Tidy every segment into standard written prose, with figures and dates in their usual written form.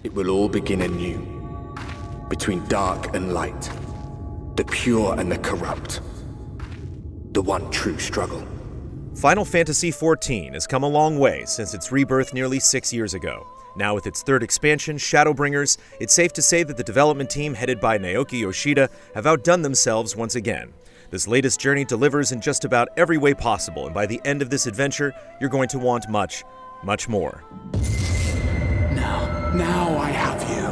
It will all begin anew, between dark and light, the pure and the corrupt, the one true struggle. Final Fantasy XIV has come a long way since its rebirth nearly 6 years ago. Now with its third expansion, Shadowbringers, it's safe to say that the development team headed by Naoki Yoshida have outdone themselves once again. This latest journey delivers in just about every way possible, and by the end of this adventure, you're going to want much, much more. Now I have you.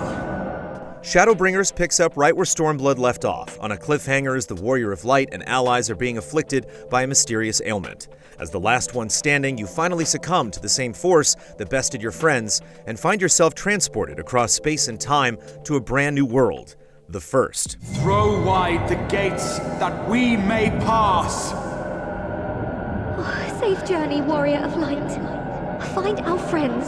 Shadowbringers picks up right where Stormblood left off, on a cliffhanger as the Warrior of Light and allies are being afflicted by a mysterious ailment. As the last one standing, you finally succumb to the same force that bested your friends, and find yourself transported across space and time to a brand new world, the First. Throw wide the gates that we may pass. Oh, safe journey, Warrior of Light. Find our friends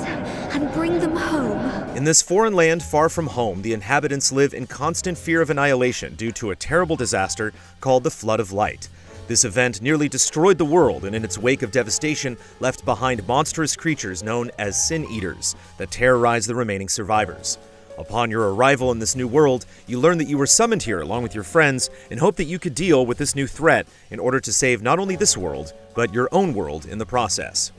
and bring them home. In this foreign land far from home, the inhabitants live in constant fear of annihilation due to a terrible disaster called the Flood of Light. This event nearly destroyed the world, and in its wake of devastation left behind monstrous creatures known as Sin Eaters that terrorize the remaining survivors. Upon your arrival in this new world, you learn that you were summoned here along with your friends and hope that you could deal with this new threat in order to save not only this world, but your own world in the process.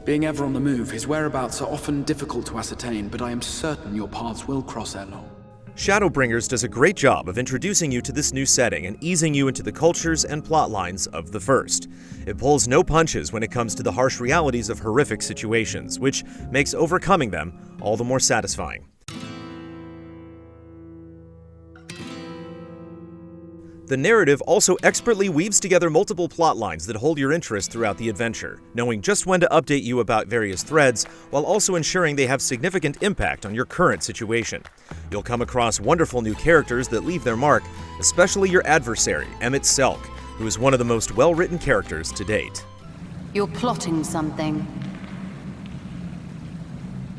Being ever on the move, his whereabouts are often difficult to ascertain, but I am certain your paths will cross ere long. Shadowbringers does a great job of introducing you to this new setting and easing you into the cultures and plot lines of the First. It pulls no punches when it comes to the harsh realities of horrific situations, which makes overcoming them all the more satisfying. The narrative also expertly weaves together multiple plot lines that hold your interest throughout the adventure, knowing just when to update you about various threads, while also ensuring they have significant impact on your current situation. You'll come across wonderful new characters that leave their mark, especially your adversary, Emmett Selk, who is one of the most well-written characters to date. You're plotting something.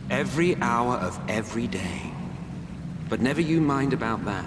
Every hour of every day. But never you mind about that.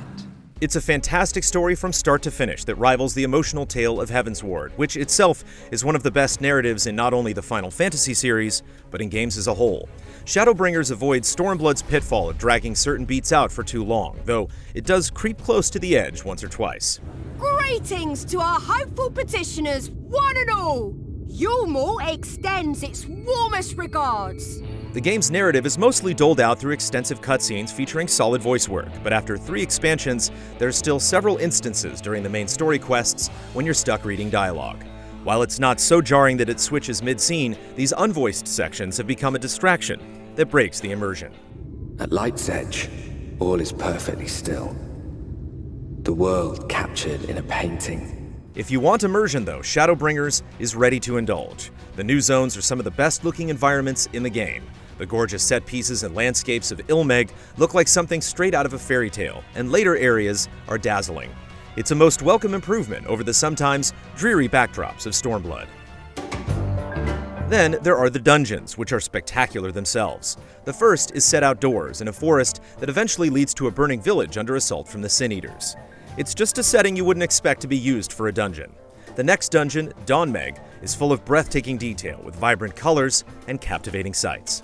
It's a fantastic story from start to finish that rivals the emotional tale of Heavensward, which itself is one of the best narratives in not only the Final Fantasy series, but in games as a whole. Shadowbringers avoids Stormblood's pitfall of dragging certain beats out for too long, though it does creep close to the edge once or twice. Greetings to our hopeful petitioners, one and all! Yulmore extends its warmest regards. The game's narrative is mostly doled out through extensive cutscenes featuring solid voice work, but after 3 expansions, there's still several instances during the main story quests when you're stuck reading dialogue. While it's not so jarring that it switches mid-scene, these unvoiced sections have become a distraction that breaks the immersion. At Light's Edge, all is perfectly still. The world captured in a painting. If you want immersion though, Shadowbringers is ready to indulge. The new zones are some of the best looking environments in the game. The gorgeous set pieces and landscapes of Ilmeg look like something straight out of a fairy tale, and later areas are dazzling. It's a most welcome improvement over the sometimes dreary backdrops of Stormblood. Then there are the dungeons, which are spectacular themselves. The first is set outdoors in a forest that eventually leads to a burning village under assault from the Sin Eaters. It's just a setting you wouldn't expect to be used for a dungeon. The next dungeon, Dawnmeg, is full of breathtaking detail with vibrant colors and captivating sights.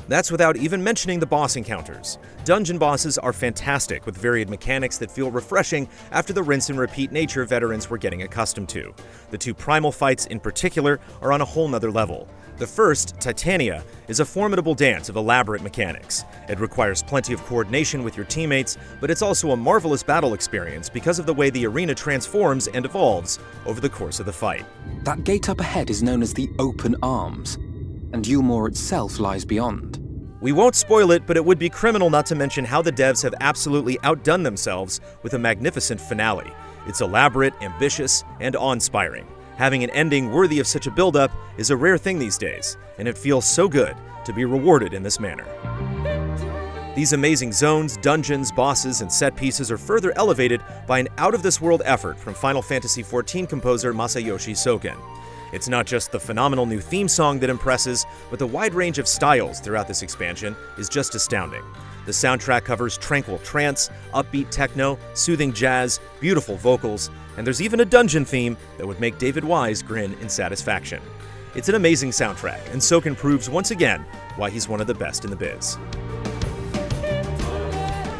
That's without even mentioning the boss encounters. Dungeon bosses are fantastic with varied mechanics that feel refreshing after the rinse and repeat nature veterans were getting accustomed to. The 2 primal fights in particular are on a whole nother level. The first, Titania, is a formidable dance of elaborate mechanics. It requires plenty of coordination with your teammates, but it's also a marvelous battle experience because of the way the arena transforms and evolves over the course of the fight. That gate up ahead is known as the Open Arms, and Yulmore itself lies beyond. We won't spoil it, but it would be criminal not to mention how the devs have absolutely outdone themselves with a magnificent finale. It's elaborate, ambitious, and awe-inspiring. Having an ending worthy of such a build-up is a rare thing these days, and it feels so good to be rewarded in this manner. These amazing zones, dungeons, bosses, and set pieces are further elevated by an out-of-this-world effort from Final Fantasy XIV composer Masayoshi Soken. It's not just the phenomenal new theme song that impresses, but the wide range of styles throughout this expansion is just astounding. The soundtrack covers tranquil trance, upbeat techno, soothing jazz, beautiful vocals, and there's even a dungeon theme that would make David Wise grin in satisfaction. It's an amazing soundtrack, and Soken proves once again why he's one of the best in the biz.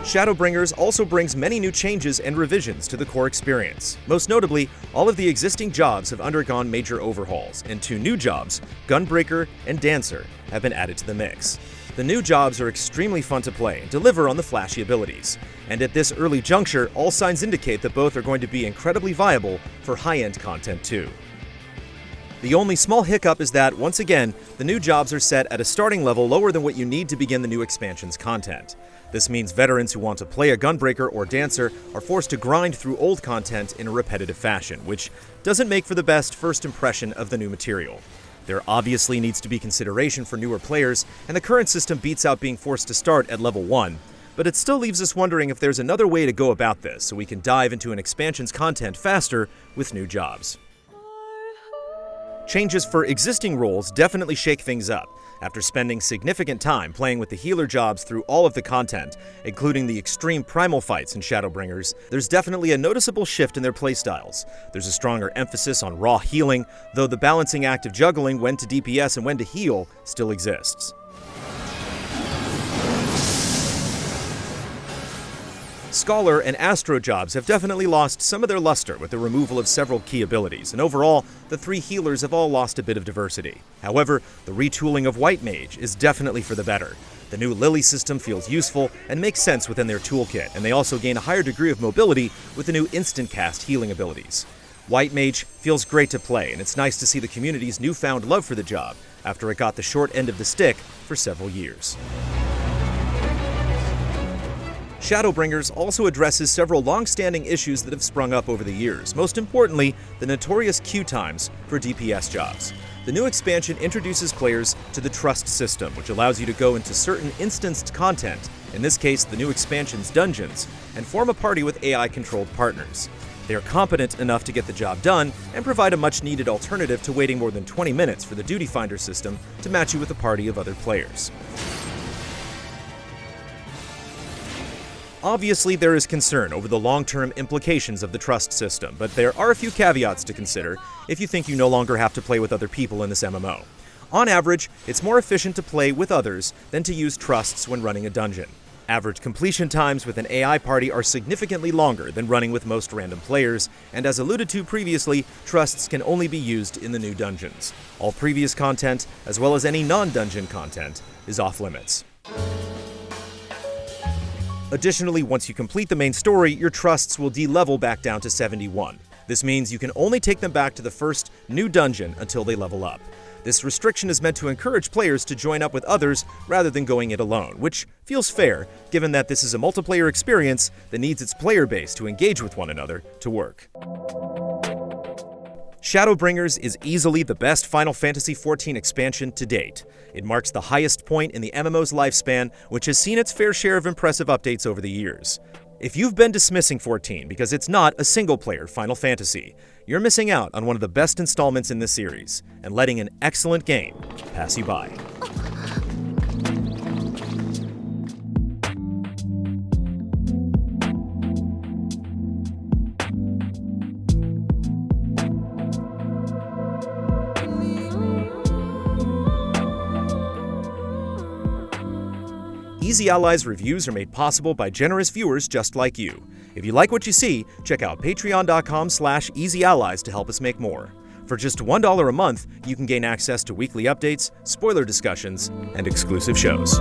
Shadowbringers also brings many new changes and revisions to the core experience. Most notably, all of the existing jobs have undergone major overhauls, and 2 new jobs, Gunbreaker and Dancer, have been added to the mix. The new jobs are extremely fun to play and deliver on the flashy abilities. And at this early juncture, all signs indicate that both are going to be incredibly viable for high-end content too. The only small hiccup is that, once again, the new jobs are set at a starting level lower than what you need to begin the new expansion's content. This means veterans who want to play a Gunbreaker or Dancer are forced to grind through old content in a repetitive fashion, which doesn't make for the best first impression of the new material. There obviously needs to be consideration for newer players, and the current system beats out being forced to start at level 1, but it still leaves us wondering if there's another way to go about this so we can dive into an expansion's content faster with new jobs. Changes for existing roles definitely shake things up. After spending significant time playing with the healer jobs through all of the content, including the extreme primal fights in Shadowbringers, there's definitely a noticeable shift in their playstyles. There's a stronger emphasis on raw healing, though the balancing act of juggling when to DPS and when to heal still exists. Scholar and Astro jobs have definitely lost some of their luster with the removal of several key abilities, and overall, the 3 healers have all lost a bit of diversity. However, the retooling of White Mage is definitely for the better. The new Lily system feels useful and makes sense within their toolkit, and they also gain a higher degree of mobility with the new instant cast healing abilities. White Mage feels great to play, and it's nice to see the community's newfound love for the job after it got the short end of the stick for several years. Shadowbringers also addresses several long-standing issues that have sprung up over the years, most importantly, the notorious queue times for DPS jobs. The new expansion introduces players to the Trust system, which allows you to go into certain instanced content, in this case the new expansion's dungeons, and form a party with AI-controlled partners. They are competent enough to get the job done and provide a much-needed alternative to waiting more than 20 minutes for the Duty Finder system to match you with a party of other players. Obviously, there is concern over the long-term implications of the Trust system, but there are a few caveats to consider if you think you no longer have to play with other people in this MMO. On average, it's more efficient to play with others than to use trusts when running a dungeon. Average completion times with an AI party are significantly longer than running with most random players, and as alluded to previously, trusts can only be used in the new dungeons. All previous content, as well as any non-dungeon content, is off-limits. Additionally, once you complete the main story, your trusts will de-level back down to 71. This means you can only take them back to the first new dungeon until they level up. This restriction is meant to encourage players to join up with others rather than going it alone, which feels fair, given that this is a multiplayer experience that needs its player base to engage with one another to work. Shadowbringers is easily the best Final Fantasy XIV expansion to date. It marks the highest point in the MMO's lifespan, which has seen its fair share of impressive updates over the years. If you've been dismissing 14 because it's not a single-player Final Fantasy, you're missing out on one of the best installments in this series, and letting an excellent game pass you by. Easy Allies reviews are made possible by generous viewers just like you. If you like what you see, check out patreon.com/easyallies to help us make more. For just $1 a month, you can gain access to weekly updates, spoiler discussions, and exclusive shows.